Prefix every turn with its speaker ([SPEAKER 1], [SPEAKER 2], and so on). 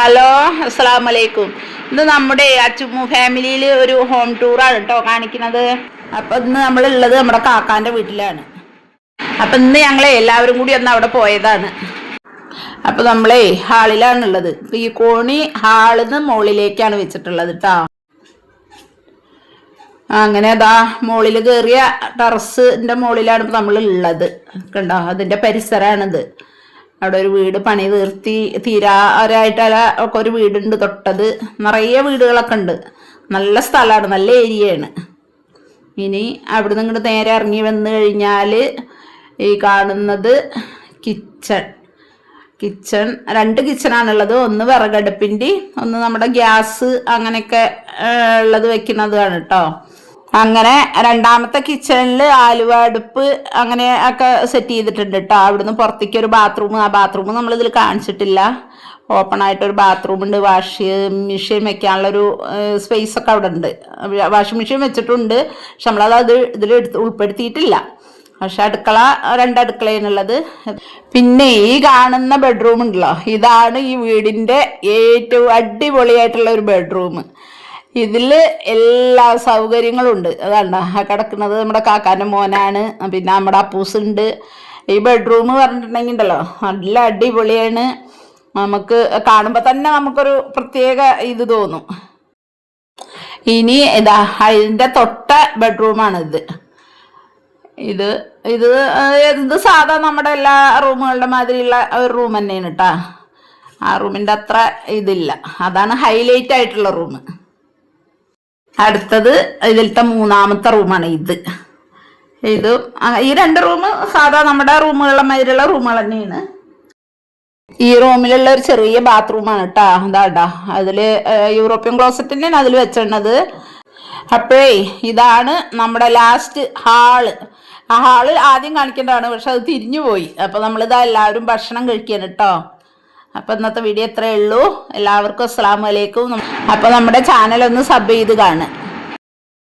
[SPEAKER 1] Hello, അസ്സലാമു അലൈക്കും. ഇത് നമ്മുടെ അച്ചുമ്മു ഫാമിലിയിൽ ഒരു ഹോം ടൂറാണ് കേട്ടോ കാണിക്കുന്നത്. അപ്പം ഇന്ന് നമ്മളുള്ളത് നമ്മുടെ കാക്കാൻ്റെ വീട്ടിലാണ്. അപ്പം ഇന്ന് ഞങ്ങളെ എല്ലാവരും കൂടി ഒന്ന് അവിടെ പോയതാണ്. അപ്പം നമ്മളെ ഹാളിലാണുള്ളത്. ഈ കോണി ഹാളിൽ നിന്ന് മുകളിലേക്കാണ് വെച്ചിട്ടുള്ളത് കേട്ടോ. അങ്ങനെ അതാ മുകളിൽ കയറിയ ടെറസിൻ്റെ മുകളിലാണ് ഇപ്പം നമ്മളുള്ളത്. കണ്ടോ, അതിൻ്റെ പരിസരമാണിത്. അവിടെ ഒരു വീട് പണി തീരാറായിട്ടല്ല ഒക്കെ ഒരു വീടുണ്ട് തൊട്ടത്. നിറയെ വീടുകളൊക്കെ ഉണ്ട്. നല്ല സ്ഥലമാണ്, നല്ല ഏരിയയാണ്. ഇനി അവിടെ നിന്ന് ഇങ്ങോട്ട് നേരെ ഇറങ്ങി വന്നു കഴിഞ്ഞാൽ ഈ കാണുന്നത് കിച്ചൺ 2 കിച്ചണാണുള്ളത്. ഒന്ന് വിറകടുപ്പിൻ്റെ, ഒന്ന് നമ്മുടെ ഗ്യാസ് അങ്ങനെയൊക്കെ ഉള്ളത് വെക്കുന്നതാണ് കേട്ടോ. അങ്ങനെ രണ്ടാമത്തെ കിച്ചണിൽ ആലുവ അടുപ്പ് അങ്ങനെ ഒക്കെ സെറ്റ് ചെയ്തിട്ടുണ്ട് കേട്ടോ. അവിടുന്ന് പുറത്തേക്ക് ഒരു ബാത്റൂം, ആ ബാത്റൂം നമ്മളിതിൽ കാണിച്ചിട്ടില്ല. ഓപ്പൺ ആയിട്ടൊരു ബാത്റൂം ഉണ്ട്. വാഷിംഗ് മെഷീൻ വെക്കാനുള്ളൊരു സ്പേസ് ഒക്കെ അവിടെ ഉണ്ട്. വാഷിംഗ് മെഷീൻ വെച്ചിട്ടുണ്ട്, പക്ഷെ നമ്മളത് ഇതിൽ ഉൾപ്പെടുത്തിയിട്ടില്ല. പക്ഷെ അടുക്കള 2 അടുക്കളയാണുള്ളത്. പിന്നെ ഈ കാണുന്ന ബെഡ്റൂം ഉണ്ടല്ലോ, ഇതാണ് ഈ വീടിൻ്റെ ഏറ്റവും അടിപൊളിയായിട്ടുള്ള ഒരു ബെഡ്റൂം. ഇതിൽ എല്ലാ സൗകര്യങ്ങളും ഉണ്ട്. അതാണ്ട കിടക്കുന്നത് നമ്മുടെ കാക്കാൻ്റെ മോനാണ്. പിന്നെ നമ്മുടെ അപ്പൂസ് ഉണ്ട്. ഈ ബെഡ്റൂം പറഞ്ഞിട്ടുണ്ടെങ്കിൽ ഉണ്ടല്ലോ നല്ല അടിപൊളിയാണ്. നമുക്ക് കാണുമ്പോൾ തന്നെ നമുക്കൊരു പ്രത്യേക ഇത് തോന്നും. ഇനി ഇതാ അതിൻ്റെ തൊട്ട ബെഡ്റൂമാണിത്. ഇത് ഇത് ഇത് സാധാ നമ്മുടെ എല്ലാ റൂമുകളുടെ മാതിരിയുള്ള ഒരു റൂം തന്നെയാണ് കേട്ടോ. ആ റൂമിൻ്റെ അത്ര ഇതില്ല. അതാണ് ഹൈലൈറ്റ് ആയിട്ടുള്ള റൂം. അടുത്തത് ഇതിലത്തെ 3ാമത്തെ റൂമാണ് ഇത്. ഈ 2 റൂം സാധാ നമ്മുടെ റൂമുകളുടെ മാതിരിയുള്ള റൂമുകൾ തന്നെയാണ്. ഈ റൂമിലുള്ള ഒരു ചെറിയ ബാത്റൂമാണ് കേട്ടോ. അതാണ്ടാ അതില് യൂറോപ്യൻ ക്ലോസറ്റ് തന്നെയാണ് അതിൽ വെച്ചിരുന്നത്. അപ്പോഴേ ഇതാണ് നമ്മുടെ ലാസ്റ്റ് ഹാള്. ആ ഹാള് ആദ്യം കാണിക്കേണ്ടതാണ്, പക്ഷെ അത് തിരിഞ്ഞു പോയി. അപ്പൊ നമ്മളിതാ എല്ലാവരും ഭക്ഷണം കഴിക്കാൻ കേട്ടോ. അപ്പം ഇന്നത്തെ വീഡിയോ ഇത്രയേ ഉള്ളൂ. എല്ലാവർക്കും അസ്സലാമു അലൈക്കും. അപ്പോൾ നമ്മുടെ ചാനൽ ഒന്ന് സബ് ചെയ്ത് കാണുക.